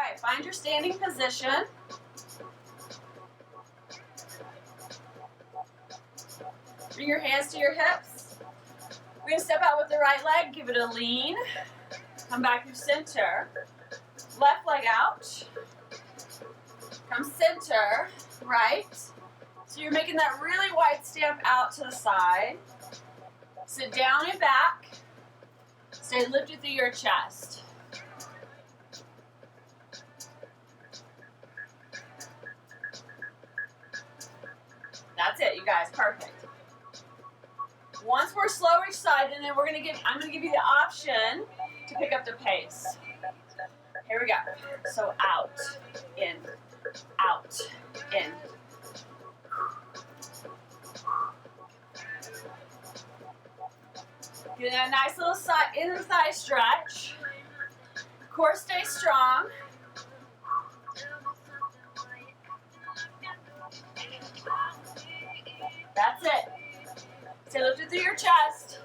right, find your standing position. Bring your hands to your hips. We're going to step out with the right leg, give it a lean. Come back to center. Left leg out. Come center, right. So you're making that really wide stamp out to the side. Sit down and back. Stay lifted through your chest. That's it, you guys, perfect. Once we're slow each side, and then I'm gonna give you the option to pick up the pace. Here we go. So out, in, out, in. Get a nice little inner thigh stretch. Core stays strong. That's it. Stay lifted through your chest.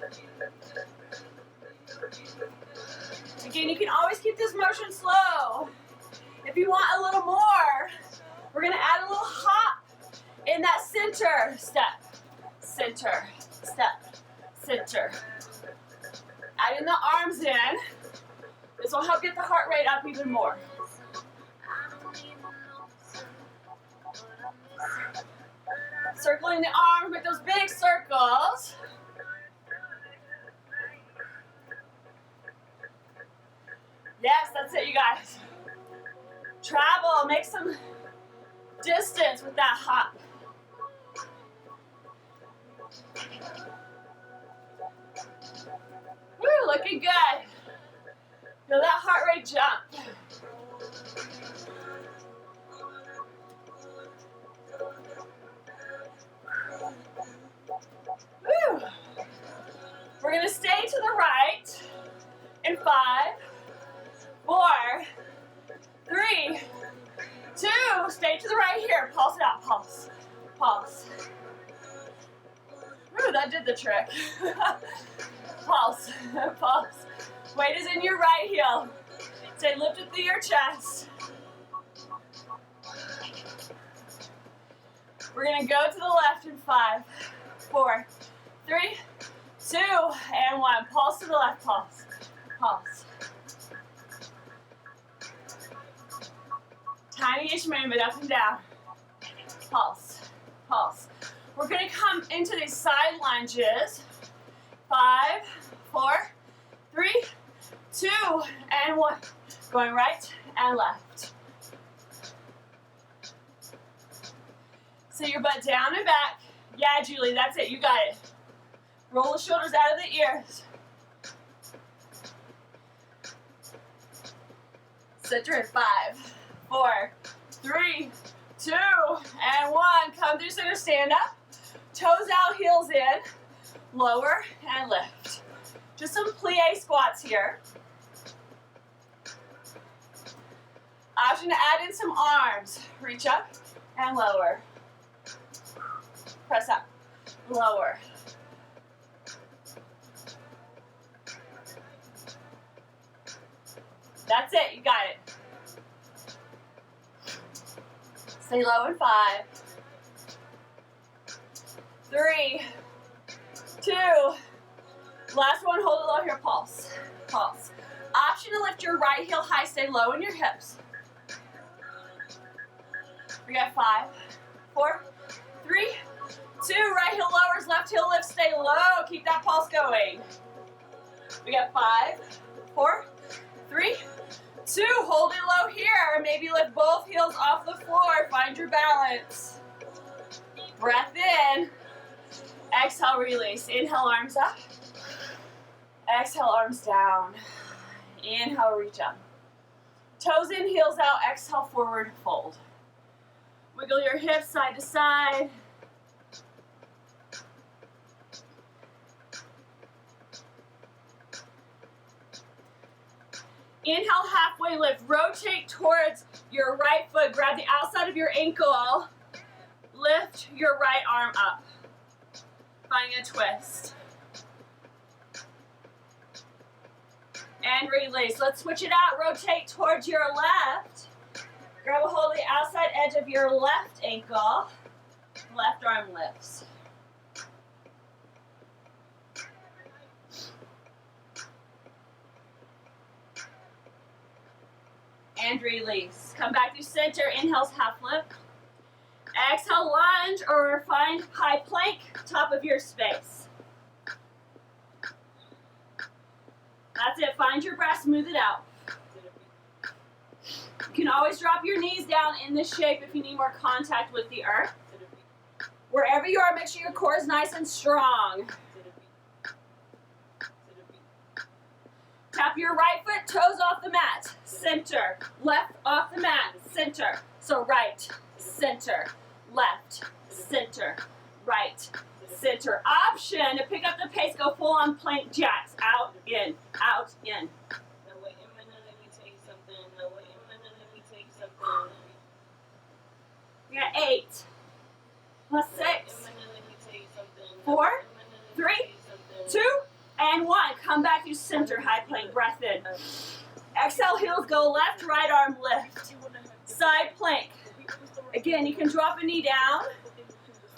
Again, you can always keep this motion slow. If you want a little more, we're going to add a little hop in that center step. Center, step, center. Adding the arms in. This will help get the heart rate up even more. Circling the arms, make those big circles. Yes, that's it, you guys. Travel, make some distance with that hop. Woo, looking good. Feel that heart rate jump. Woo. We're going to stay to the right in 5, 4, 3, 2. Stay to the right here. Pulse it out. Pulse. Pulse. Woo, that did the trick. Pulse. Pulse. Weight is in your right heel. Stay lifted through your chest. We're going to go to the left in 5, 4, 3, 2, and 1. Pulse to the left. Pulse. Pulse. Tiny-ish movement up and down. Pulse. Pulse. We're going to come into these side lunges. 5, 4, 3, 2, and 1. Going right and left. So your butt down and back. Yeah, Julie, that's it. You got it. Roll the shoulders out of the ears. Center in 5, 4, 3, 2, and 1. Come through center, stand up. Toes out, heels in. Lower and lift. Just some plie squats here. Option to add in some arms. Reach up and lower. Press up, lower. That's it, you got it. Stay low in 5, 3, 2. Last one, hold it low here, pulse, pulse. Option to lift your right heel high, stay low in your hips. We got 5, 4, 3, 2, right heel lowers, left heel lifts, stay low, keep that pulse going. We got 5, 4, 3, 2, hold it low here, maybe lift both heels off the floor, find your balance. Breath in, exhale, release, inhale, arms up, exhale, arms down, inhale, reach up. Toes in, heels out, exhale, forward fold. Wiggle your hips side to side. Inhale, halfway lift. Rotate towards your right foot. Grab the outside of your ankle. Lift your right arm up. Finding a twist. And release. Let's switch it out. Rotate towards your left. Grab a hold of the outside edge of your left ankle. Left arm lifts. And release. Come back to center. Inhales, half lift. Exhale, lunge or find high plank, top of your space. That's it. Find your breath, smooth it out. You can always drop your knees down in this shape if you need more contact with the earth. Wherever you are, make sure your core is nice and strong. Tap your right foot, toes off the mat. Center. Left off the mat. Center. So right, center, left, center, right, center. Option to pick up the pace, go full on plank jacks. Out, in, out, in. We got 8, plus 6, 4, 3, 2, and 1. Come back to center, high plank, breath in. Exhale, heels go left, right arm lift. Side plank. Again, you can drop a knee down.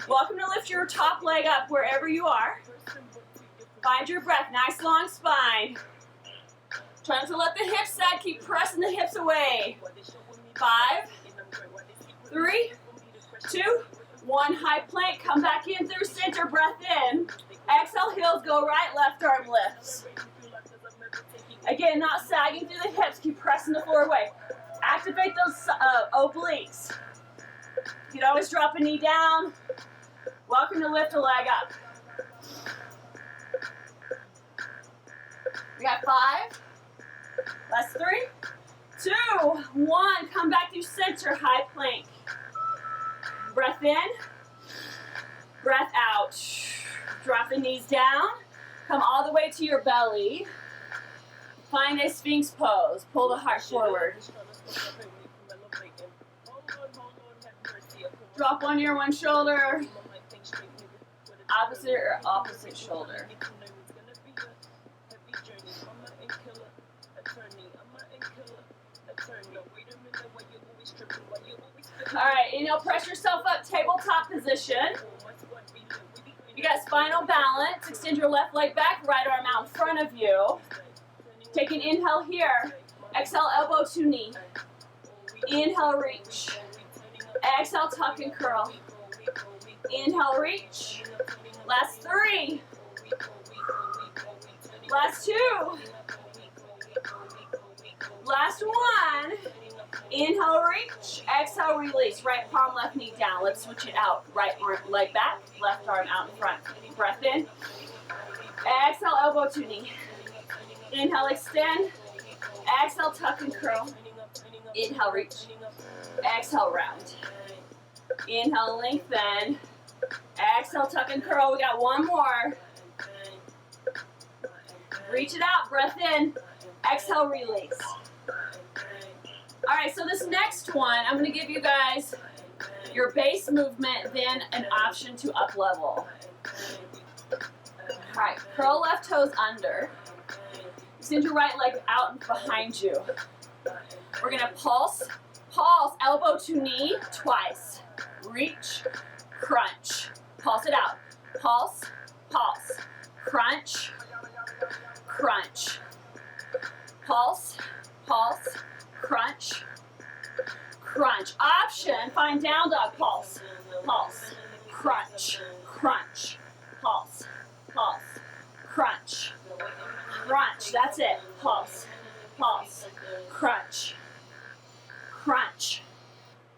Welcome to lift your top leg up wherever you are. Find your breath, nice long spine. Trying to let the hips sag, keep pressing the hips away. 5, 3, 2, 1. High plank, come back in through center, breath in. Exhale, heels go right, left arm lifts. Again, not sagging through the hips, keep pressing the floor away. Activate those obliques. You can always drop a knee down. Welcome to lift a leg up. We got 5, that's 3, 2, 1. Come back to center, high plank. Breath in, breath out. Drop the knees down. Come all the way to your belly. Find a Sphinx pose. Pull the heart forward. Drop one ear, one shoulder. Opposite or opposite shoulder. All right, inhale, press yourself up, tabletop position. You got spinal balance. Extend your left leg back, right arm out in front of you. Take an inhale here. Exhale, elbow to knee. Inhale, reach. Exhale, tuck and curl. Inhale, reach. Last 3. Last 2. Last 1. Inhale, reach. Exhale, release. Right palm, left knee down. Let's switch it out. Right arm, leg back. Left arm out in front. Breath in. Exhale, elbow to knee. Inhale, extend. Exhale, tuck and curl. Inhale, reach. Exhale, round. Inhale, lengthen. Exhale, tuck and curl. We got one more. Reach it out. Breath in. Exhale, release. All right, so this next one, I'm going to give you guys your base movement, then an option to up level. All right, curl left toes under. Extend your right leg out and behind you. We're going to pulse, elbow to knee twice. Reach, crunch. Pulse it out. Pulse, crunch, crunch. Pulse, crunch, crunch. Option, find down dog, pulse, crunch, crunch, pulse, crunch, crunch. That's it. Pulse, crunch, crunch,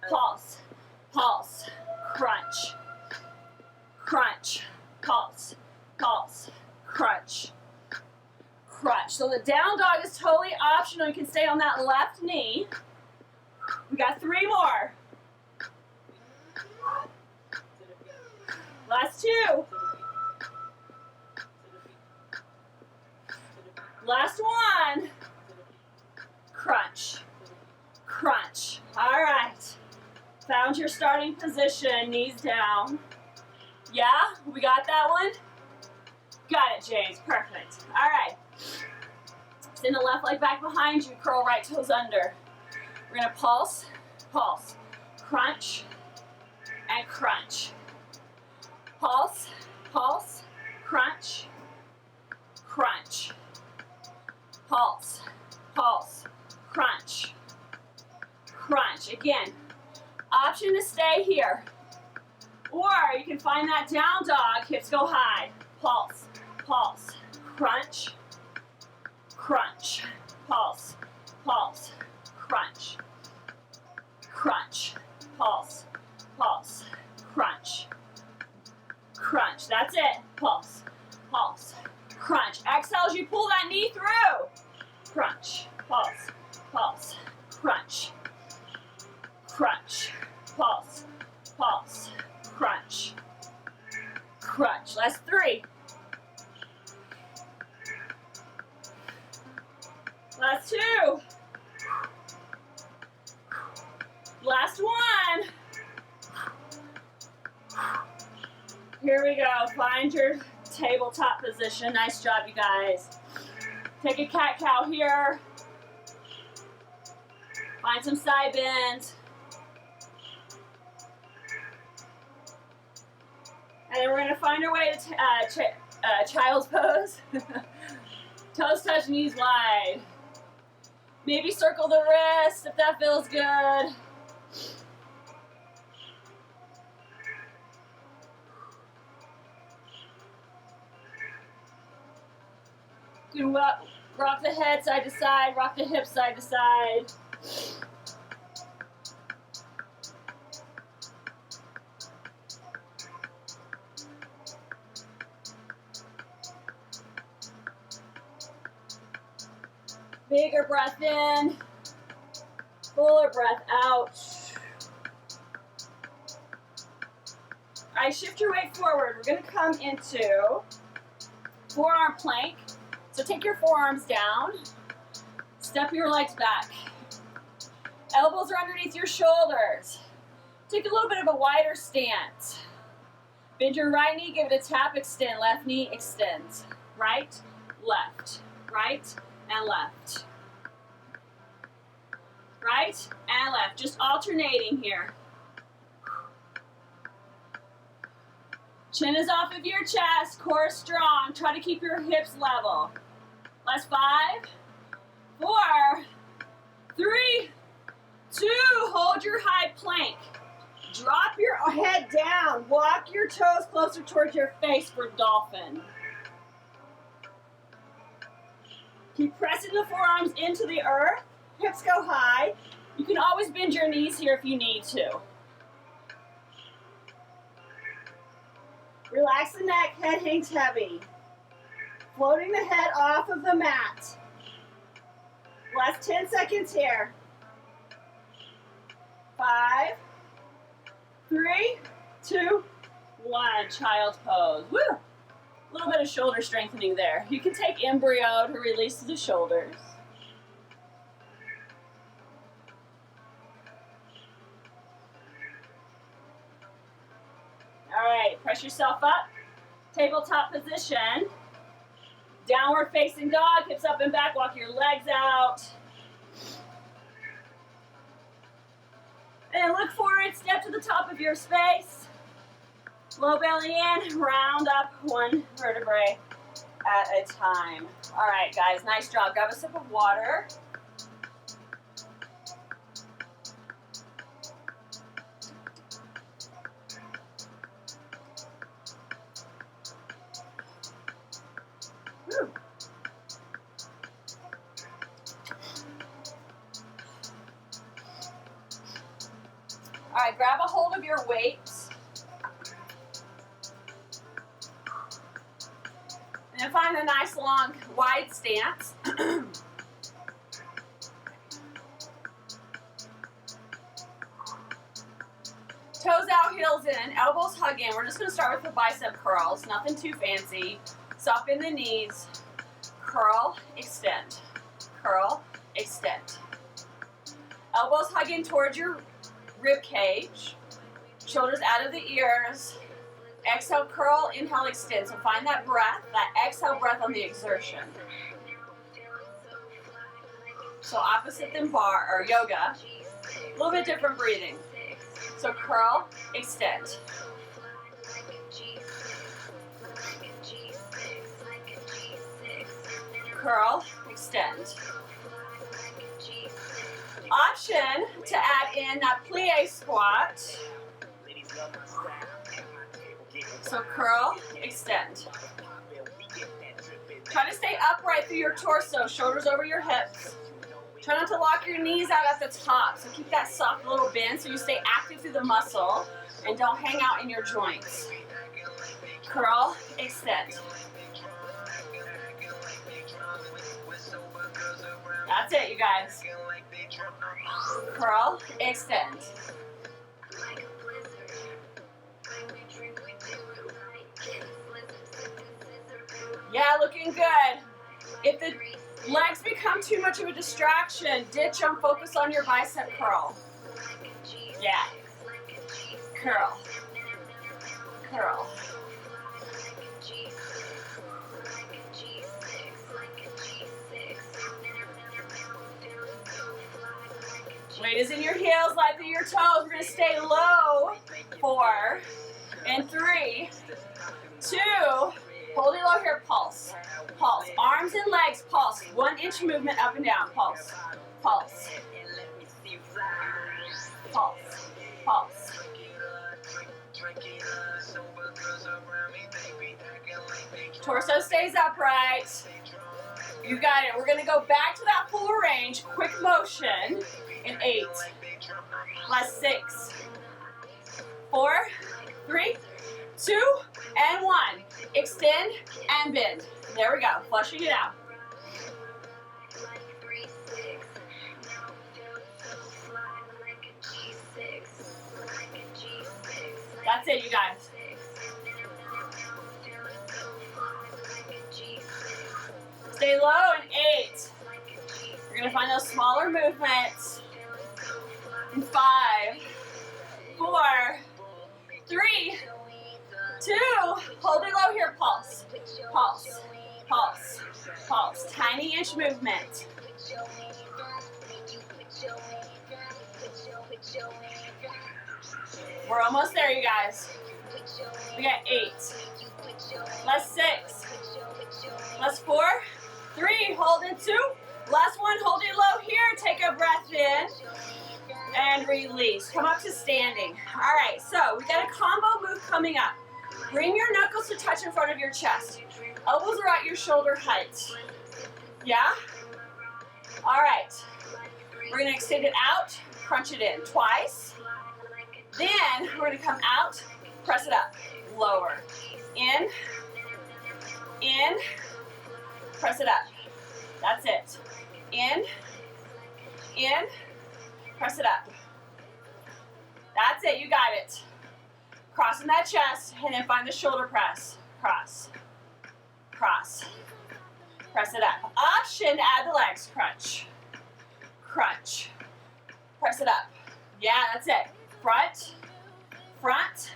pulse, crunch, crunch, pulse, crunch, crunch. So the down dog is totally optional. You can stay on that left knee. We got 3 more. Last 2. Last 1. Crunch, crunch. All right. Found your starting position, knees down. Yeah, we got that one? Got it, James. Perfect. All right. Send the left leg back behind you. Curl right toes under. We're going to pulse, pulse, crunch, and crunch. Pulse, pulse, crunch, crunch. Pulse, pulse, crunch, crunch. Again, option to stay here. Or you can find that down dog, hips go high. Pulse, pulse, crunch, crunch. Pulse, pulse, crunch, crunch. Pulse, pulse, crunch, crunch. That's it. Pulse, pulse, crunch. Exhale as you pull that knee through. Crunch, pulse, pulse, crunch, crunch, pulse, pulse, crunch, crunch. Last 3. Last 2. Last 1. Here we go. Find your tabletop position. Nice job, you guys. Take a cat-cow here. Find some side bends. And then we're going to find our way to child's pose. Toes touch, knees wide. Maybe circle the wrist if that feels good. You can rock the head side to side, rock the hips side to side. Bigger breath in, fuller breath out. All right, shift your weight forward. We're going to come into forearm plank. So take your forearms down, step your legs back. Elbows are underneath your shoulders. Take a little bit of a wider stance. Bend your right knee, give it a tap, extend. Left knee extends. Right, left, right, and left. Right and left, just alternating here. Chin is off of your chest, core strong. Try to keep your hips level. Last 5, 4, 3, 2. Hold your high plank. Drop your head down. Walk your toes closer towards your face for dolphin. Keep pressing the forearms into the earth. Hips go high. You can always bend your knees here if you need to. Relax the neck, head hangs heavy. Floating the head off of the mat. Last 10 seconds here. 5, 3, 2, 1. Child's pose. Woo! A little bit of shoulder strengthening there. You can take embryo to release the shoulders. All right, press yourself up. Tabletop position. Downward facing dog, hips up and back, walk your legs out. And look forward, step to the top of your space. Low belly in, round up 1 vertebrae at a time. All right, guys, nice job. Grab a sip of water. All right, grab a hold of your weights. And then find a nice long wide stance. Toes out, heels in, elbows hug in. We're just going to start with the bicep curls, nothing too fancy. Soften the knees, curl, extend, curl, extend. Elbows hug in towards your rib cage, shoulders out of the ears. Exhale, curl, inhale, extend. So find that breath, that exhale breath on the exertion. So opposite than bar or yoga. A little bit different breathing. So curl, extend. Curl, extend. Option to add in that plie squat. So curl, extend. Try to stay upright through your torso, shoulders over your hips. Try not to lock your knees out at the top, so keep that soft little bend so you stay active through the muscle and don't hang out in your joints. Curl, extend. That's it, you guys. Curl, extend. Yeah, looking good. If the legs become too much of a distraction, ditch them, focus on your bicep curl. Yeah. Curl. Curl. Weight is in your heels, light through your toes. We're going to stay low. 4 and 3, 2. Hold it low here, pulse. Pulse. Arms and legs, pulse. 1 inch movement up and down. Pulse. Pulse. Pulse. Pulse. Torso stays upright. You got it. We're going to go back to that full range. Quick motion in 8. Last 6. 4, 3, 2, and 1. Extend and bend. There we go. Flushing it out. That's it, you guys. Stay low in 8. You're going to find those smaller movements. In 5, 4, 3, 2. Hold it low here. Pulse. Pulse. Pulse. Pulse. Tiny inch movement. We're almost there, you guys. We got 8. Last 6. Last 4. 3. Hold in 2. Last 1. Hold it low here. Take a breath in. And release. Come up to standing. All right, so we got a combo move coming up. Bring your knuckles to touch in front of your chest. Elbows are at your shoulder height. Yeah? All right. We're going to extend it out, crunch it in twice. Then we're going to come out, press it up, lower. In, press it up. That's it. In, press it up. That's it, you got it. Crossing that chest, and then find the shoulder press. Cross, cross. Press it up. Option to add the legs. Crunch, crunch. Press it up. Yeah, that's it. Front, front,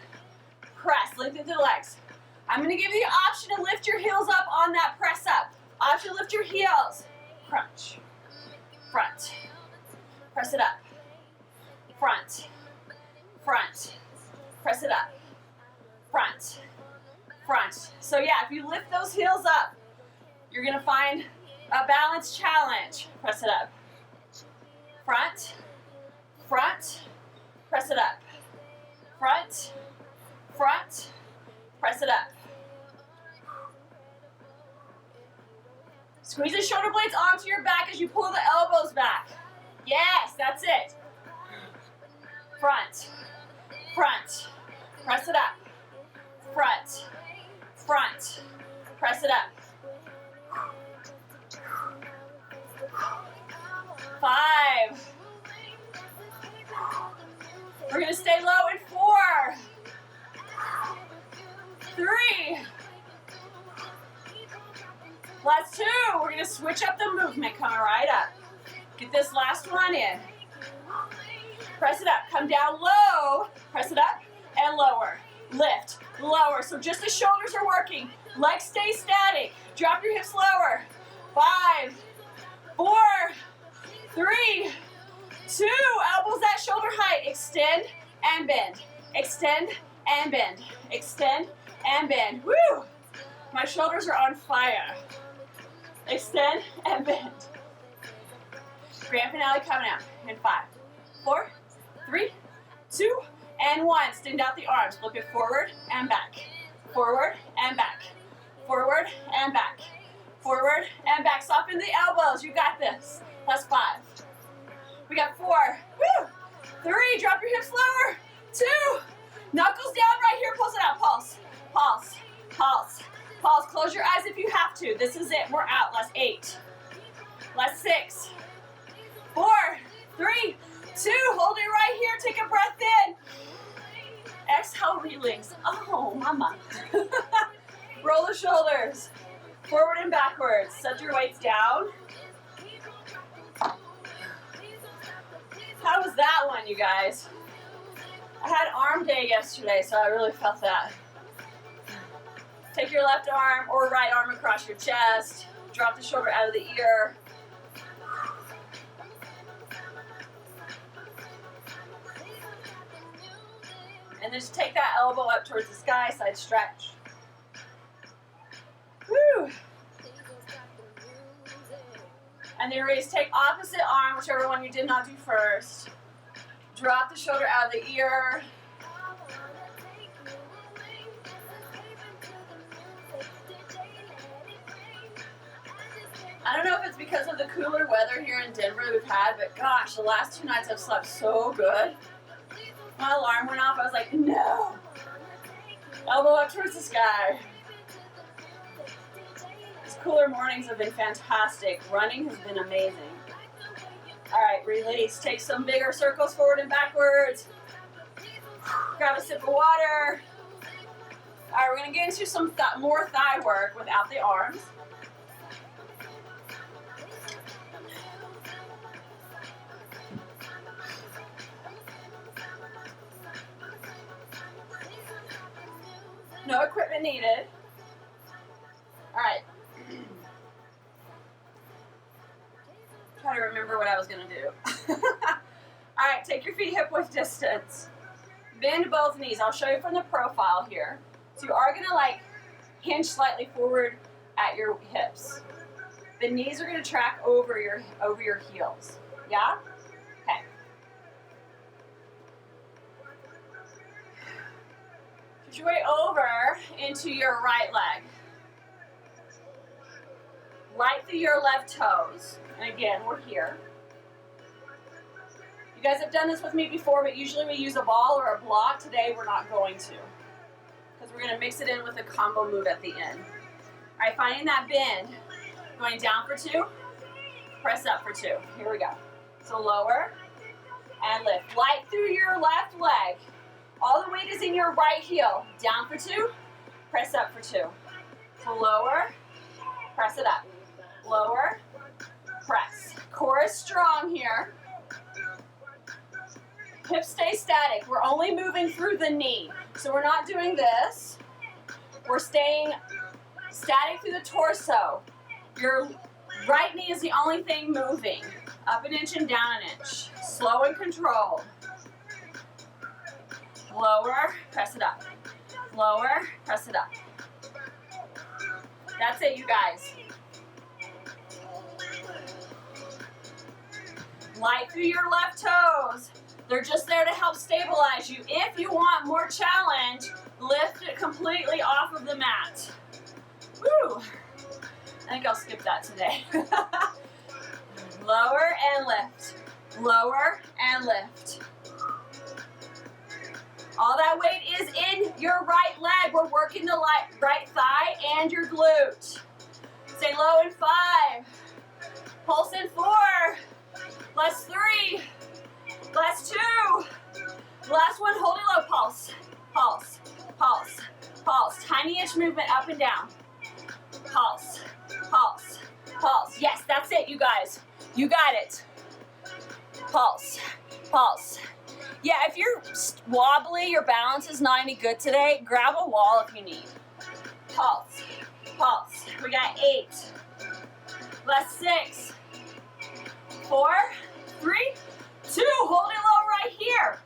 press. Lengthen through the legs. I'm going to give you the option to lift your heels up on that press up. Option to lift your heels. Crunch, front. Press it up. Front, front. Press it up. Front, front. So yeah, if you lift those heels up, you're going to find a balance challenge. Press it up. Front, front. Press it up. Front, front. Press it up. Squeeze the shoulder blades onto your back as you pull the elbows back. Yes, that's it. Front, front. Press it up. Front, front. Press it up. 5. We're going to stay low in 4, 3. Last 2. We're going to switch up the movement, coming right up. Get this last one in. Press it up. Come down low. Press it up and lower. Lift, lower. So just the shoulders are working. Legs stay static. Drop your hips lower. 5, 4, 3, 2. Elbows at shoulder shoulder height. Extend and bend. Extend and bend. Extend and bend. Woo! My shoulders are on fire. Extend and bend. Grand finale coming out in 5, 4, 3, 2, and 1. Extend out the arms. Flip it forward and back. Forward and back. Forward and back. Forward and back. Soften the elbows. You got this. That's 5. We got 4. Woo! 3. Drop your hips lower. 2. Knuckles down right here. Pulse it out. Pulse. Pulse. Pulse. Pulse. Close your eyes if you have to. This is it. We're out. Last 8. Last 6. 4, 3, 2. Hold it right here. Take a breath in. Exhale, release. Oh, mama. Roll the shoulders. Forward and backwards. Set your weights down. How was that one, you guys? I had arm day yesterday, so I really felt that. Take your left arm or right arm across your chest. Drop the shoulder out of the ear. And then just take that elbow up towards the sky, side stretch. Woo! And then release. Take opposite arm, whichever one you did not do first. Drop the shoulder out of the ear. I don't know if it's because of the cooler weather here in Denver we've had, but gosh, the last 2 nights I've slept so good. My alarm went off, I was like, no. Elbow up towards the sky. These cooler mornings have been fantastic. Running has been amazing. All right, release. Take some bigger circles forward and backwards. Grab a sip of water. All right, we're gonna get into some more thigh work without the arms. No equipment needed. All right. Try to remember what I was going to do. All right, take your feet hip-width distance. Bend both knees. I'll show you from the profile here. So you are going to like hinge slightly forward at your hips. The knees are going to track over your heels. Yeah? Okay. Push your way over into your right leg. Light through your left toes. And again, we're here. You guys have done this with me before, but usually we use a ball or a block. Today we're not going to, because we're going to mix it in with a combo move at the end. All right, finding that bend. Going down for 2. Press up for 2. Here we go. So lower and lift. Light through your left leg. All the weight is in your right heel. Down for 2. Press up for 2. So lower. Press it up. Lower. Press. Core is strong here. Hips stay static. We're only moving through the knee. So we're not doing this. We're staying static through the torso. Your right knee is the only thing moving. Up an inch and down an inch. Slow and controlled. Lower, press it up. Lower, press it up. That's it, you guys. Light through your left toes. They're just there to help stabilize you. If you want more challenge, lift it completely off of the mat. Woo! I think I'll skip that today. Lower and lift. Lower and lift. All that weight is in your right leg. We're working the right thigh and your glute. Stay low in 5. Pulse in 4. Last 3. Last 2. Last one, hold it low. Pulse. Pulse. Pulse. Pulse. Tiny inch movement up and down. Pulse. Pulse. Pulse. Yes, that's it, you guys. You got it. Pulse. Pulse. Yeah, if you're wobbly, your balance is not any good today, grab a wall if you need. Pulse. Pulse. We got 8. Last 6. 4, 3, 2. Hold it low right here.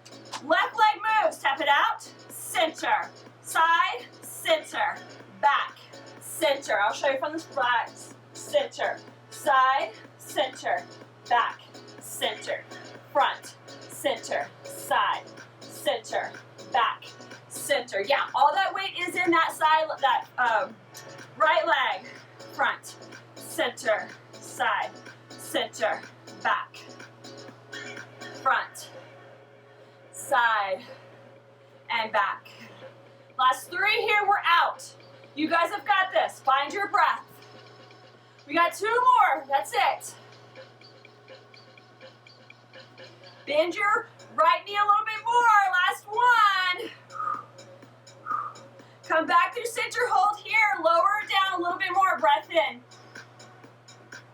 Left leg moves, tap it out, center, side, center, back, center. I'll show you from the side, center, side, center, back, center, front, center, side, center, back, center. Yeah, all that weight is in that side, that right leg, front, center, side, center, back, front, side, and back. Last 3 here, we're out. You guys have got this. Find your breath. We got 2 more, that's it. Bend your right knee a little bit more, last one. Come back through center, hold here, lower it down a little bit more, breath in.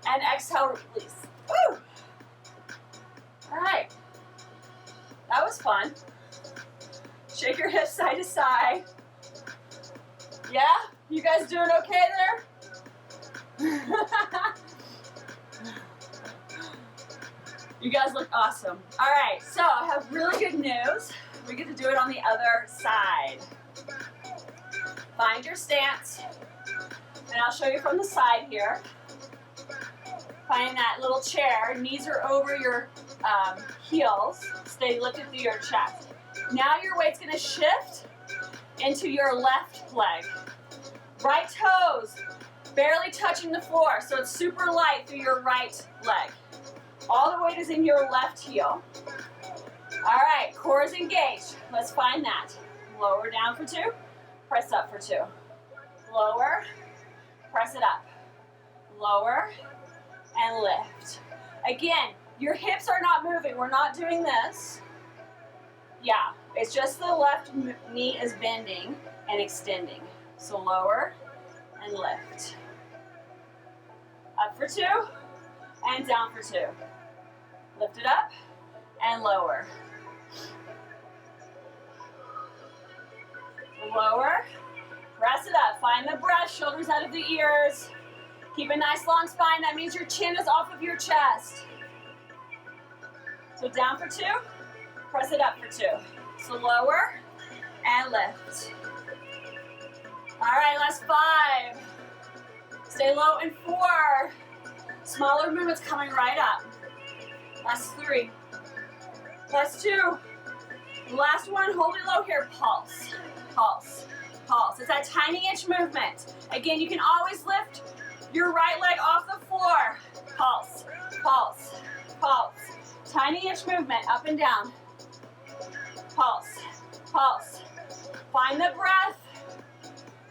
And exhale, release. Woo! All right, that was fun. Shake your hips side to side. Yeah, you guys doing okay there? You guys look awesome. All right, so I have really good news. We get to do it on the other side. Find your stance, and I'll show you from the side here. Find that little chair, knees are over your heels, stay lifted through your chest. Now your weight's gonna shift into your left leg. Right toes, barely touching the floor, so it's super light through your right leg. All the weight is in your left heel. All right, core is engaged. Let's find that. Lower down for 2, press up for 2. Lower, press it up. Lower, and lift. Again, your hips are not moving. We're not doing this. Yeah, it's just the left knee is bending and extending. So lower and lift. Up for 2 and down for 2. Lift it up and lower. Lower, press it up. Find the breath, shoulders out of the ears. Keep a nice long spine. That means your chin is off of your chest. So down for 2, press it up for 2. So lower and lift. All right, last 5. Stay low in 4. Smaller movements coming right up. Last 3. Last 2. Last one, hold it low here. Pulse, pulse, pulse. It's that tiny inch movement. Again, you can always lift your right leg off the floor. Pulse, pulse, pulse. Tiny inch movement, up and down. Pulse, pulse. Find the breath.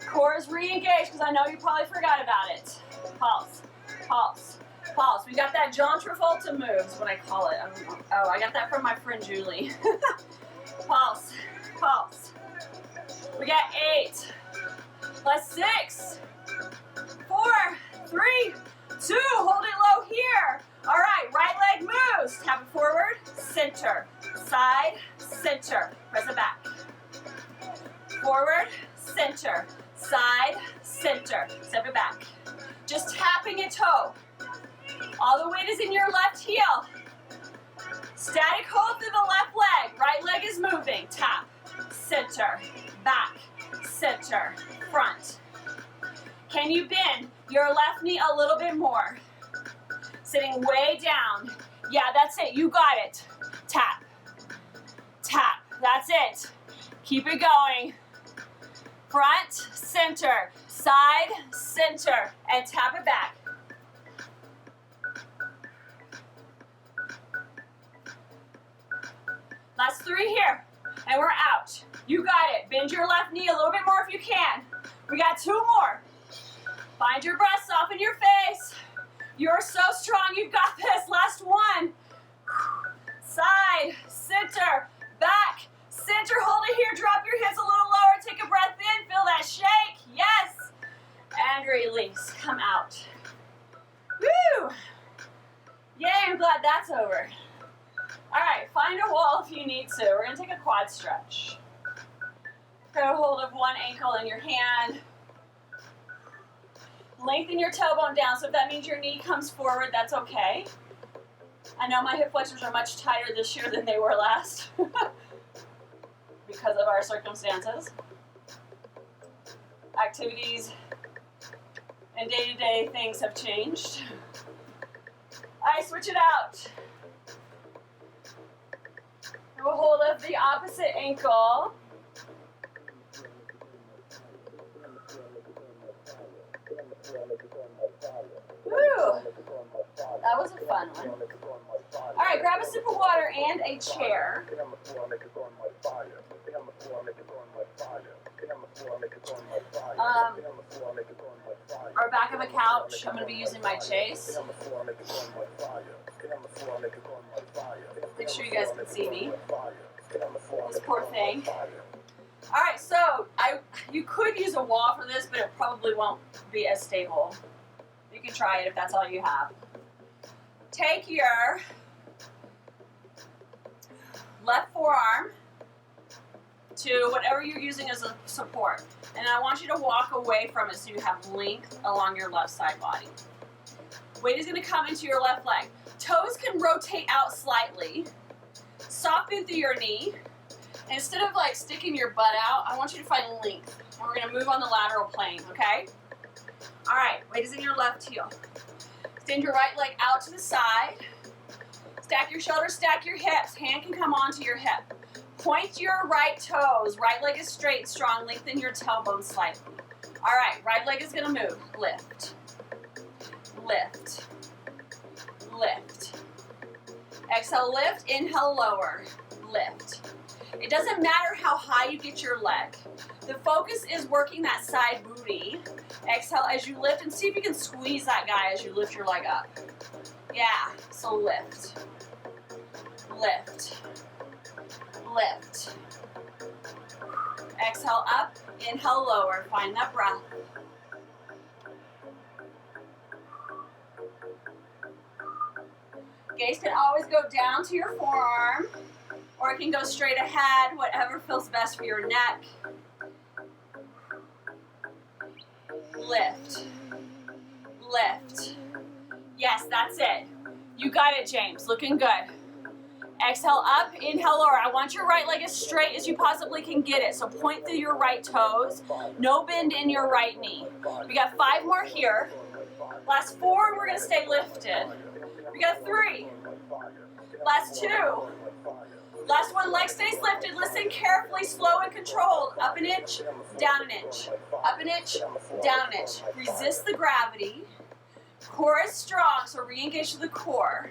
Core is re-engaged because I know you probably forgot about it. Pulse, pulse, pulse. We got that John Travolta moves, what I call it. Oh, I got that from my friend Julie. Pulse, pulse. We got 8. Last 6, 4, 3, 2. Hold it low here. All right, right leg moves. Tap it forward, center, side, center. Press it back. Forward, center, side, center. Step it back. Just tapping a toe. All the weight is in your left heel. Static hold through the left leg. Right leg is moving. Tap, center, back, center, front. Can you bend your left knee a little bit more? Sitting way down. Yeah, that's it. You got it. Tap, tap. That's it. Keep it going. Front, center, side, center, and tap it back. Last 3 here, and we're out. You got it. Bend your left knee a little bit more if you can. We got 2 more. Find your breath, soften your face. You're so strong, you've got this. Last one. Side, center, back, center. Hold it here, drop your hips a little lower. Take a breath in, feel that shake. Yes. And release, come out. Woo! Yay, I'm glad that's over. All right, find a wall if you need to. We're gonna take a quad stretch. Grab a hold of one ankle in your hand. Lengthen your tailbone down, so if that means your knee comes forward, that's okay. I know my hip flexors are much tighter this year than they were last because of our circumstances. Activities and day-to-day things have changed. I switch it out. Grab a hold of the opposite ankle. Woo! That was a fun one. All right, grab a sip of water and a chair. Or back of a couch. I'm going to be using my chase. Make sure you guys can see me. This poor thing. All right, so you could use a wall for this, but it probably won't be as stable. You can try it if that's all you have. Take your left forearm to whatever you're using as a support. And I want you to walk away from it so you have length along your left side body. Weight is going to come into your left leg. Toes can rotate out slightly. Soften through your knee. And instead of like sticking your butt out, I want you to find length. And we're going to move on the lateral plane, okay? All right, weight is in your left heel. Extend your right leg out to the side. Stack your shoulders, stack your hips. Hand can come onto your hip. Point your right toes. Right leg is straight and strong. Lengthen your tailbone slightly. All right, right leg is gonna move. Lift, lift, lift. Exhale, lift. Inhale, lower, lift. It doesn't matter how high you get your leg. The focus is working that side booty. Exhale as you lift, and see if you can squeeze that guy as you lift your leg up. Yeah, so lift, lift, lift. Exhale up, inhale lower. Find that breath. Gaze can always go down to your forearm, or it can go straight ahead, whatever feels best for your neck. Lift, lift. Yes, that's it. You got it, James. Looking good. Exhale up, inhale lower. I want your right leg as straight as you possibly can get it. So point through your right toes. No bend in your right knee. We got 5 more here. Last 4, we're going to stay lifted. We got 3. Last 2. Last 1, leg stays lifted. Listen carefully, slow and controlled. Up an inch, down an inch. Up an inch, down an inch. Resist the gravity. Core is strong, so re-engage to the core.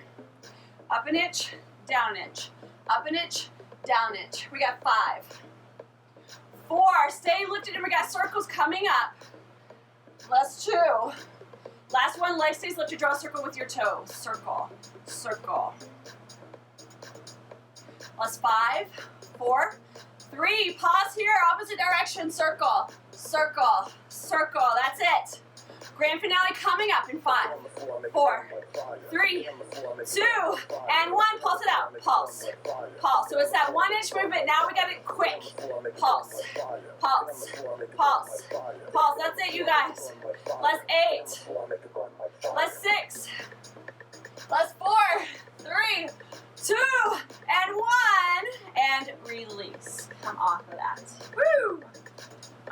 Up an inch, down an inch. Up an inch, down an inch. We got 5. 4, stay lifted, and we got circles coming up. Last 2. Last 1, leg stays lifted. Draw a circle with your toes. Circle, circle. Last 5, 4, 3. Pause here, opposite direction. Circle, circle, circle. That's it. Grand finale coming up in 5, 4, 3, 2, and 1. Pulse it out. Pulse. Pulse. So it's that 1-inch movement. Now we got it quick. Pulse. Pulse. Pulse. Pulse. That's it, you guys. Last 8. Last 6. Last 4, 3, 2, and 1. And release. Come off of that. Woo!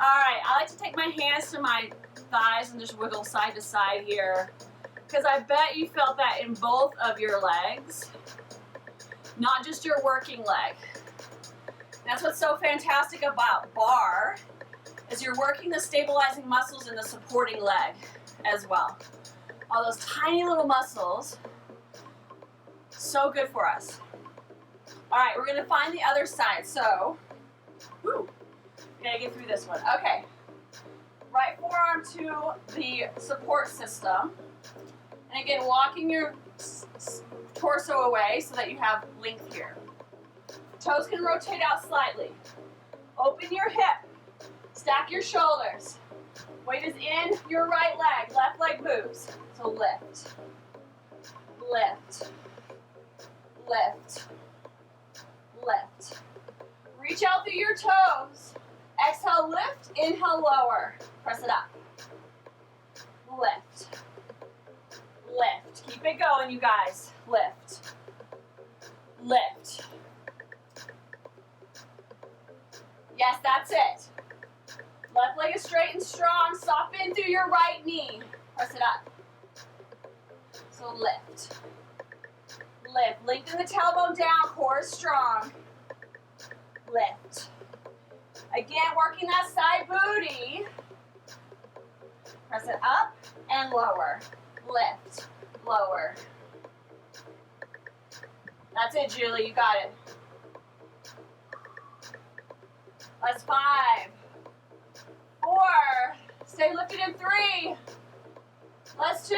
All right. I like to take my hands to my thighs and just wiggle side to side here, because I bet you felt that in both of your legs, not just your working leg. That's what's so fantastic about bar, is you're working the stabilizing muscles in the supporting leg as well. All those tiny little muscles, so good for us. All right, we're gonna find the other side. So, woo, we gotta get through this one. Okay. Right forearm to the support system. And again, walking your torso away so that you have length here. Toes can rotate out slightly. Open your hip. Stack your shoulders. Weight is in your right leg. Left leg moves. So lift. Lift. Lift. Lift. Reach out through your toes. Exhale, lift. Inhale, lower. Press it up. Lift. Lift. Keep it going, you guys. Lift. lift. Yes, that's it. Left leg is straight and strong. Soften through your right knee. Press it up. So lift. Lift. Lengthen the tailbone down. Core is strong. Lift. Again, working that side booty. Press it up and lower. Lift. Lower. That's it, Julie. You got it. That's 5, 4. Stay lifted in 3. Last 2.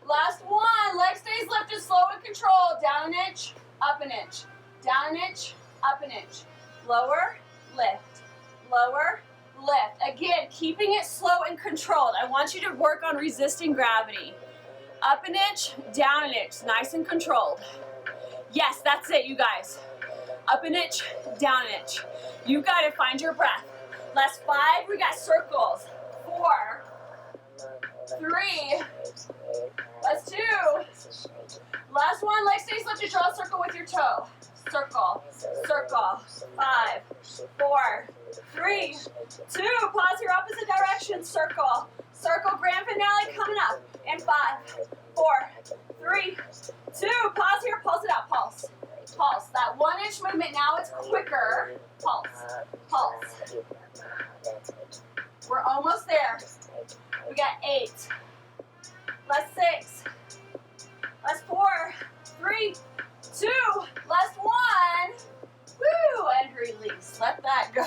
Last 1. Leg stays lifted, slow and controlled. Down an inch, up an inch. Down an inch, up an inch. Lower, lift. Lower, lift. Again, keeping it slow and controlled. I want you to work on resisting gravity. Up an inch, down an inch. Nice and controlled. Yes, that's it, you guys. Up an inch, down an inch. You got to find your breath. Last 5, we got circles. 4, 3, last 2. Last 1, leg stays lifted, draw a circle with your toe. Circle, circle. 5, 4, 3, 2. Pause here, opposite direction, circle. Circle, grand finale coming up. In 5, 4, 3, 2. Pause here, pulse it out, pulse. Pulse. That 1 inch movement, now it's quicker. Pulse. Pulse. We're almost there. We got 8. Last 6. Last 4. 3, 2. Last 1. Woo! And release. Let that go.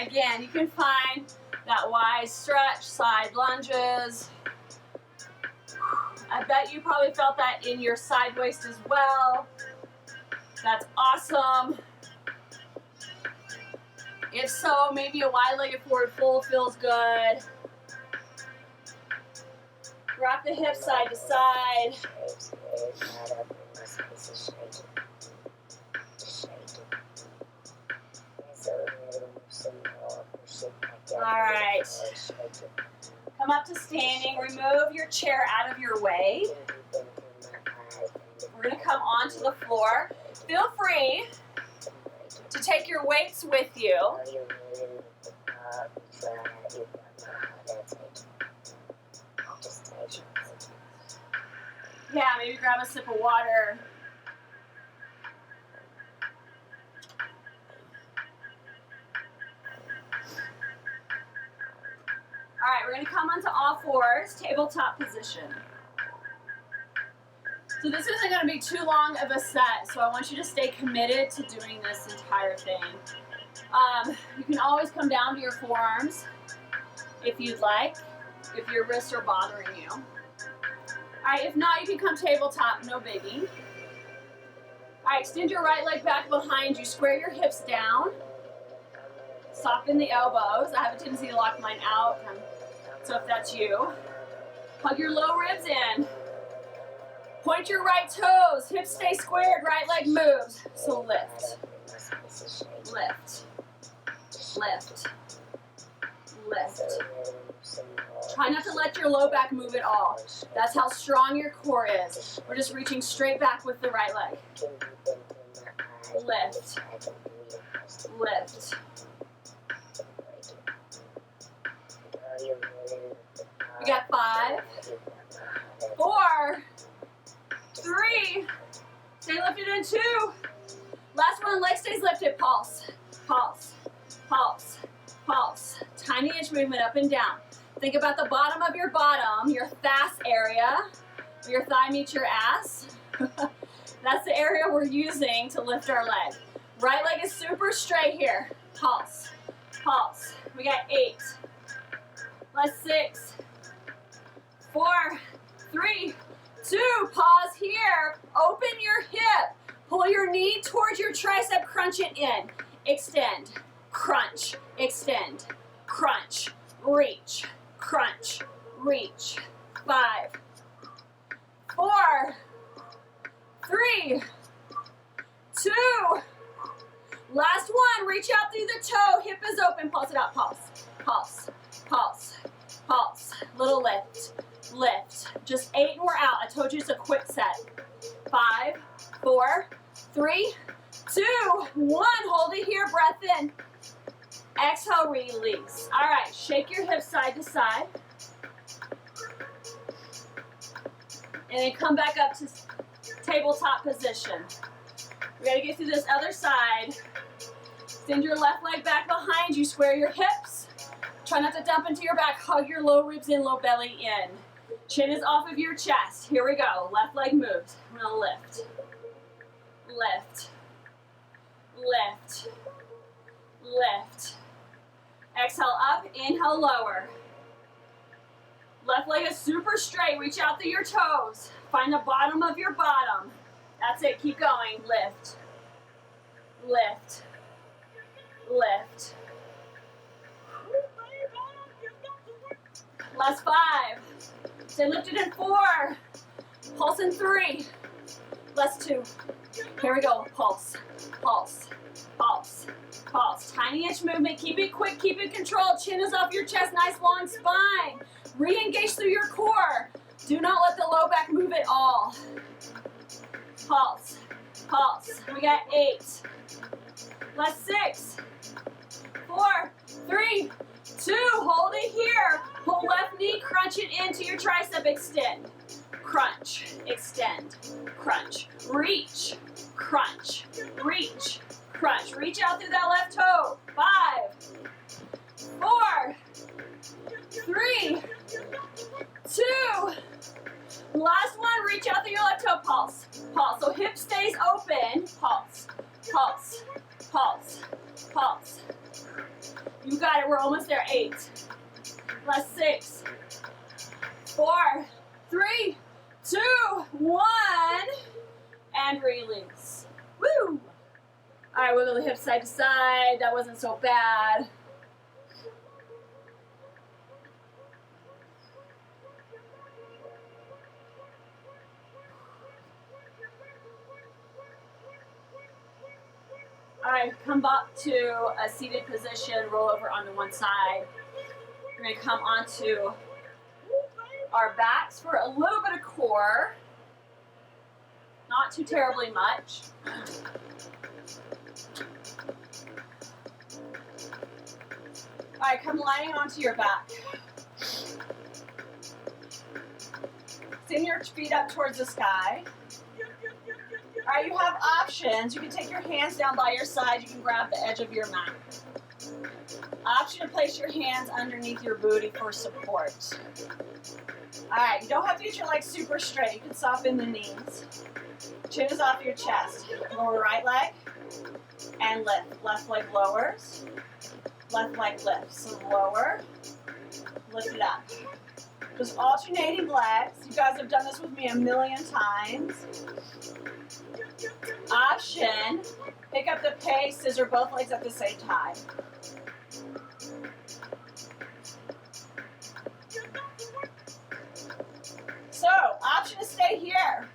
Again, you can find that wide stretch, side lunges. I bet you probably felt that in your side waist as well. That's awesome. If so, maybe a wide-legged forward fold feels good. Rock the hips side to side. All right. Come up to standing. Remove your chair out of your way. We're going to come onto the floor. Feel free to take your weights with you. Yeah, maybe grab a sip of water. All right, we're going to come onto all fours, tabletop position. So this isn't going to be too long of a set, so I want you to stay committed to doing this entire thing. You can always come down to your forearms if you'd like, if your wrists are bothering you. All right, if not, you can come tabletop, no biggie. All right, extend your right leg back behind you, square your hips down, soften the elbows. I have a tendency to lock mine out, so if that's you, hug your low ribs in. Point your right toes, hips stay squared, right leg moves. So lift, lift, lift, lift. Try not to let your low back move at all. That's how strong your core is. We're just reaching straight back with the right leg. Lift, lift. We got 5, 4, 3, stay lifted in 2. Last one, leg stays lifted, pulse, pulse, pulse, pulse. Tiny inch movement up and down. Think about the bottom of your bottom, your thas area, where your thigh meets your ass. That's the area we're using to lift our leg. Right leg is super straight here. Pulse, pulse. We got 8. Last 6, 4, 3, 2. Pause here. Open your hip. Pull your knee towards your tricep. Crunch it in. Extend. Crunch. Extend. Crunch. Reach. Crunch. Reach. 5, 4, 3, 2. Last one. Reach out through the toe. Hip is open. Pulse it out. Pulse. Pulse. Pulse. Pulse. Little lift. lift. Just 8 and we're out. I told you it's a quick set. 5, 4, 3, 2, 1. Hold it here, breath in. Exhale, release. All right, shake your hips side to side. And then come back up to tabletop position. We gotta get through this other side. Send your left leg back behind you, square your hips. Try not to dump into your back, hug your low ribs in, low belly in. Chin is off of your chest. Here we go, left leg moves. I'm gonna lift, lift, lift, lift. Exhale up, inhale lower. Left leg is super straight, reach out through your toes. Find the bottom of your bottom. That's it, keep going, lift, lift, lift. Last 5. Stay lifted in 4. Pulse in 3. Last 2. Here we go, pulse, pulse, pulse, pulse. Tiny inch movement, keep it quick, keep it controlled. Chin is off your chest, nice long spine. Re-engage through your core. Do not let the low back move at all. Pulse, pulse. We got 8. Last 6, 4, 3, 2. Hold it here. Pull left knee, crunch it into your tricep, extend. Crunch, extend, crunch, reach, crunch, reach, crunch. Reach out through that left toe. 5, 4, 3, 2. Last one, reach out through your left toe, pulse, pulse. So hip stays open, pulse, pulse, pulse, pulse. You got it, we're almost there, 8. Last 6, 4, 3, 2, 1, and release. Woo! All right, wiggle the hips side to side. That wasn't so bad. All right, come back to a seated position, roll over onto one side. We're gonna come onto our backs for a little bit of core. Not too terribly much. All right, come lying onto your back. Send your feet up towards the sky. All right, you have options. You can take your hands down by your side. You can grab the edge of your mat. Option to place your hands underneath your booty for support. All right, you don't have to get your legs super straight. You can soften the knees. Chin is off your chest. Lower right leg and lift. Left leg lowers. Left leg lifts. So lower, lift it up. Just alternating legs. You guys have done this with me a million times. Option, pick up the pace, scissor both legs at the same time. So, option to stay here.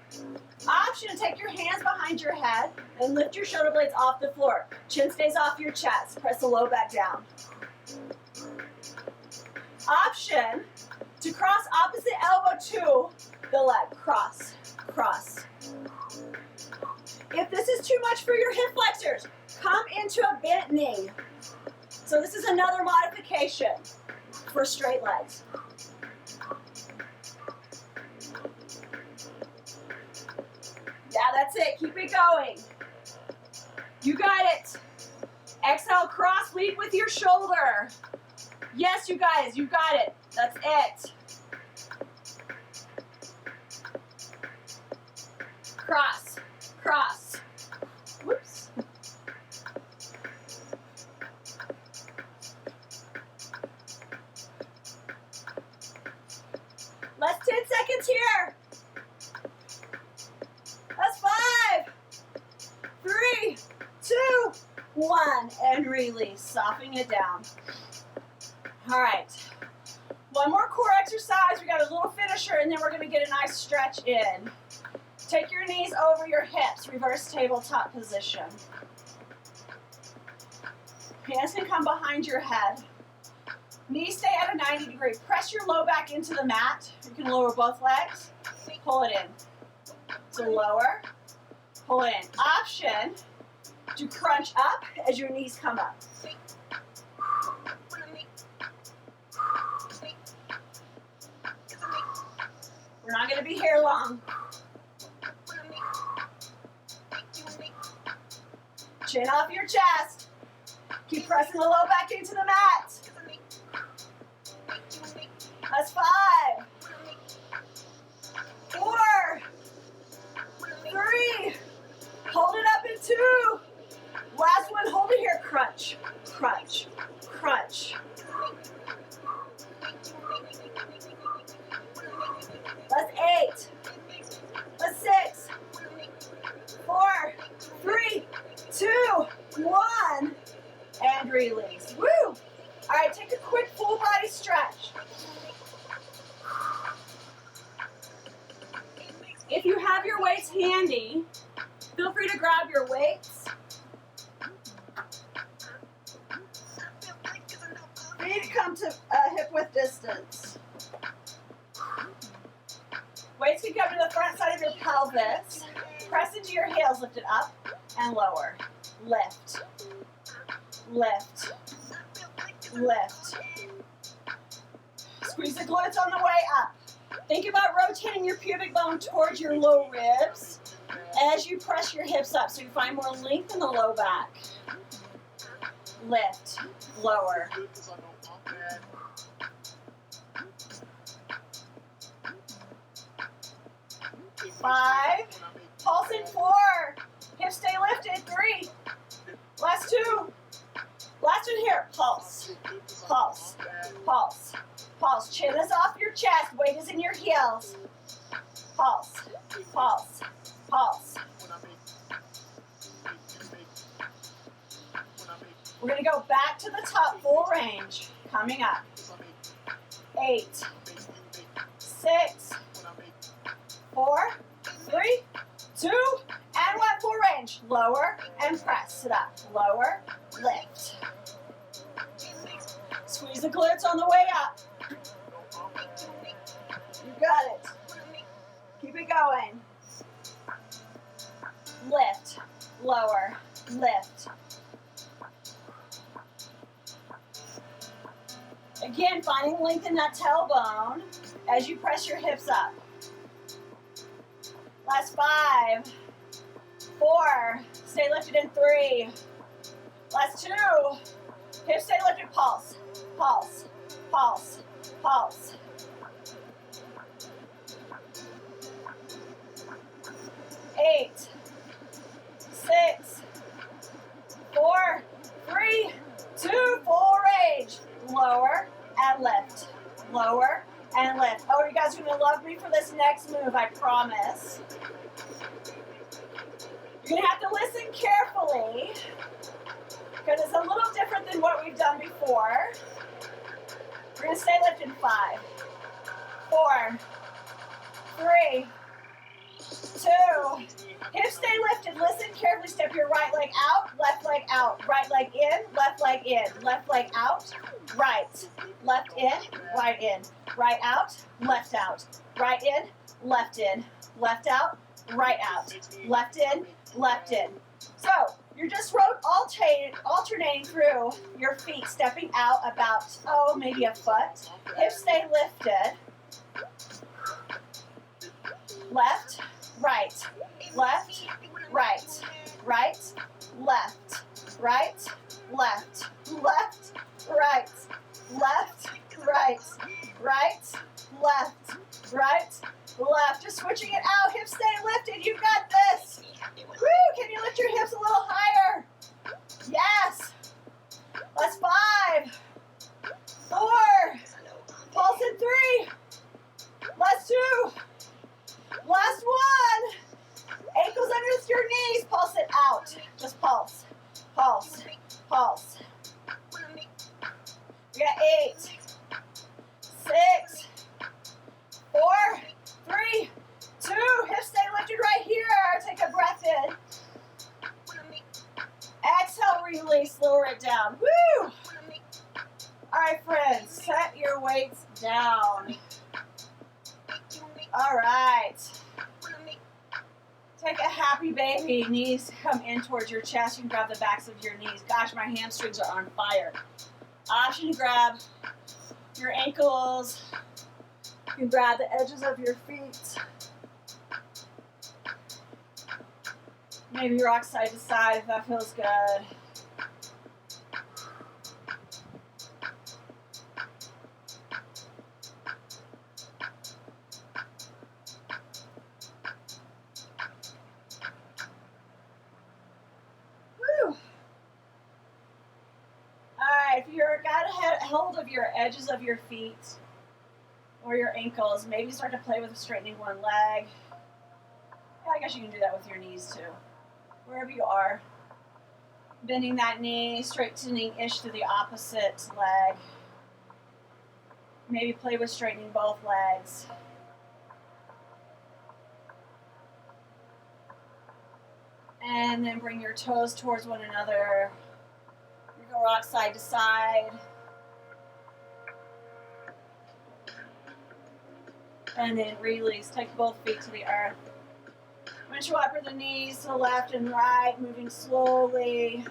Option to take your hands behind your head and lift your shoulder blades off the floor. Chin stays off your chest. Press the low back down. Option to cross opposite elbow to the leg. Cross, cross. If this is too much for your hip flexors, come into a bent knee. So this is another modification for straight legs. Yeah, that's it. Keep it going. You got it. Exhale, cross, lead with your shoulder. Yes, you guys, you got it. That's it. Cross, cross. Whoops. Last 10 seconds here. That's 5, 3, 2, 1, and release. Softening it down. All right. One more core exercise. We got a little finisher, and then we're going to get a nice stretch in. Take your knees over your hips. Reverse tabletop position. Hands can come behind your head. Knees stay at a 90 degree. Press your low back into the mat. You can lower both legs. Pull it in. So lower, pull it in. Option to crunch up as your knees come up. We're not going to be here long. Chin off your chest. Keep pressing the low back into the mat. That's 5, 4, 3. Hold it up in 2. Last one, hold it here. Crunch, crunch, crunch. That's 8. That's 6, 4, 3, 2, 1. And release. Woo! All right, take a quick full body stretch. If you have your weights handy, feel free to grab your weights. You need to come to hip width distance. Weights can come to the front side of your pelvis. Press into your heels, lift it up and lower. Lift, lift, lift. Squeeze the glutes on the way up. Think about rotating your pubic bone towards your low ribs as you press your hips up so you find more length in the low back. Lift, lower. Five, pulse in 4, hips stay lifted, 3, last 2, last one here, pulse, pulse, pulse, pulse, chin is off your chest, weight is in your heels, pulse, pulse, pulse. We're going to go back to the top, full range, coming up, 8, 6, 4, 3, 2, and 1, full range. Lower and press. Sit up. Lower, lift. Squeeze the glutes on the way up. You got it. Keep it going. Lift, lower, lift. Again, finding length in that tailbone as you press your hips up. Last 5, 4, stay lifted in 3. Last 2, hips stay lifted, pulse, pulse, pulse, pulse. 8, 6, 4, 3, 2, full range. Lower and lift, lower and lift. Oh, you guys are going to love me for this next move, I promise. You're going to have to listen carefully because it's a little different than what we've done before. We're going to stay lifted 5, 4, 3, 2, hips stay lifted. Listen carefully. Step your right leg out, left leg out. Right leg in, left leg in. Left leg out, right. Left in, right in. Right out, left out. Right in, left in. Left out, right out. Left in, left in. So you're just alternating through your feet, stepping out about, maybe a foot. Hips stay lifted. Left, right, left, right, right, left, right, left, left, right, left, right, right, left, right, left. Just switching it out. Hips stay lifted. You got this. Woo! Can you lift your hips a little higher? Yes. Last 5, 4, pulse in 3, last 2, last 1. Ankles under your knees. Pulse it out. Just pulse, pulse, pulse. We got 8, 6, 4, 3, 2. Hips stay lifted right here. Take a breath in. Exhale, release, lower it down. Woo! All right. my friends, set your weights down. All right. Take a happy baby. Knees come in towards your chest. You can grab the backs of your knees. Gosh, my hamstrings are on fire. Option to grab your ankles. You can grab the edges of your feet. Maybe rock side to side if that feels good. Whew. Alright, if you're got a hold of your edges of your feet or your ankles, maybe start to play with straightening one leg. Yeah, I guess you can do that with your knees too. Wherever you are. Bending that knee, straightening-ish to the opposite leg. Maybe play with straightening both legs. And then bring your toes towards one another. You go rock side to side. And then release. Take both feet to the earth. Windshield wiper the knees to the left and right, moving slowly.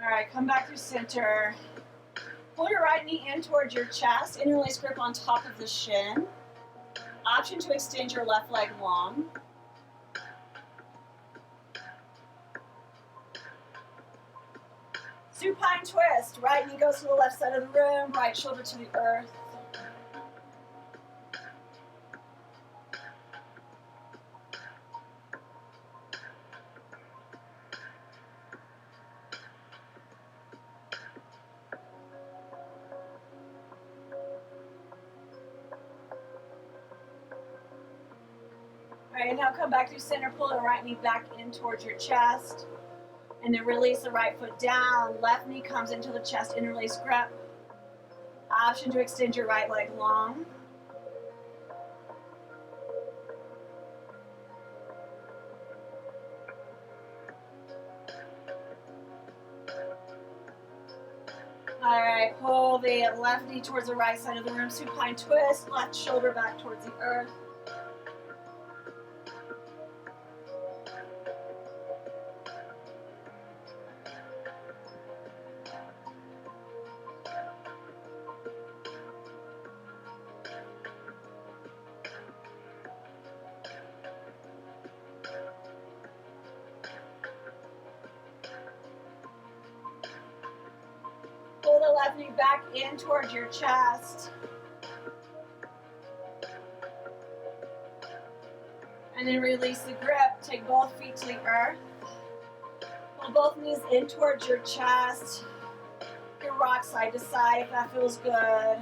All right, come back through center. Pull your right knee in towards your chest. Interlace grip on top of the shin. Option to extend your left leg long. Supine twist. Right knee goes to the left side of the room. Right shoulder to the earth. All right, now come back through center. Pull the right knee back in towards your chest. And then release the right foot down. Left knee comes into the chest, interlace grip. Option to extend your right leg long. All right, pull the left knee towards the right side of the room. Supine twist, left shoulder back towards the earth. Pull the left knee back in towards your chest. And then release the grip. Take both feet to the earth. Pull both knees in towards your chest. You rock side to side if that feels good.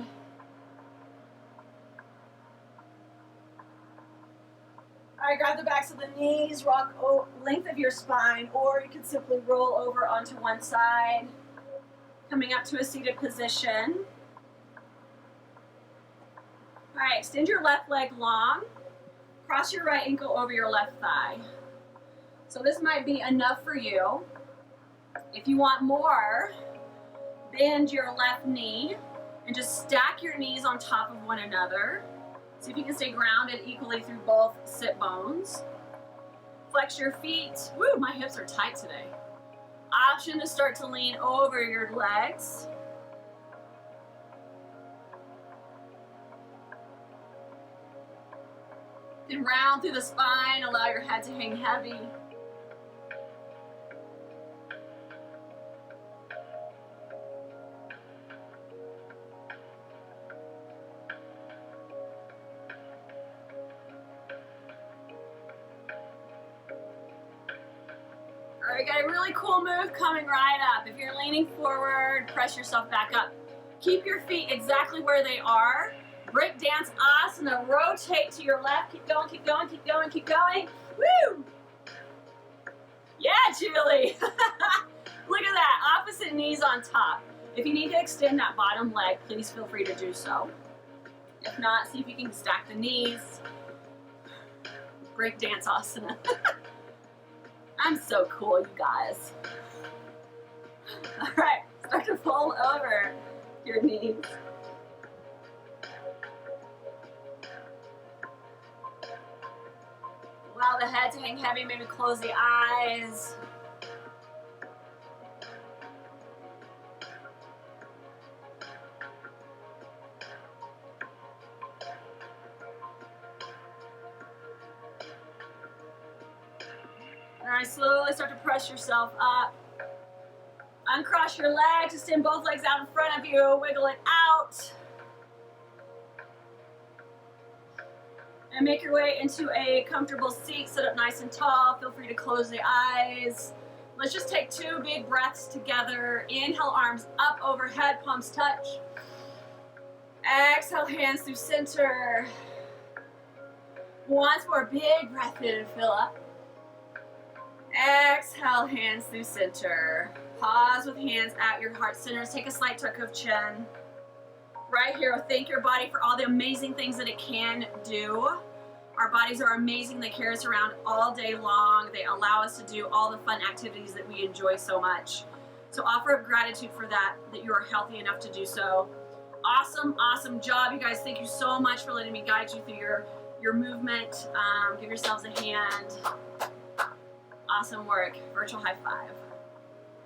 All right, grab the backs of the knees, rock length of your spine, or you can simply roll over onto one side. Coming up to a seated position. All right, extend your left leg long. Cross your right ankle over your left thigh. So this might be enough for you. If you want more, bend your left knee and just stack your knees on top of one another. See if you can stay grounded equally through both sit bones. Flex your feet. Woo, my hips are tight today. Option to start to lean over your legs. Then round through the spine, allow your head to hang heavy. All right, got a really cool move coming right up. If you're leaning forward, press yourself back up. Keep your feet exactly where they are. Break dance asana, rotate to your left. Keep going, keep going, keep going, keep going. Woo! Yeah, Julie. Look at that, opposite knees on top. If you need to extend that bottom leg, please feel free to do so. If not, see if you can stack the knees. breakdance asana. I'm so cool, you guys. All right, start to fold over your knees. Allow the head to hang heavy, maybe close the eyes. All right, slowly start to press yourself up. Uncross your legs, extend both legs out in front of you, wiggle it out. And make your way into a comfortable seat, sit up nice and tall. Feel free to close the eyes. Let's just take 2 big breaths together. Inhale, arms up overhead, palms touch. Exhale, hands through center. Once more, big breath in and fill up. Exhale, hands through center. Pause with hands at your heart centers. Take a slight tuck of chin. Right here, thank your body for all the amazing things that it can do. Our bodies are amazing. They carry us around all day long. They allow us to do all the fun activities that we enjoy so much. So offer up gratitude for that you are healthy enough to do so. Awesome, awesome job, you guys. Thank you so much for letting me guide you through your movement. Give yourselves a hand. Awesome work. Virtual high five.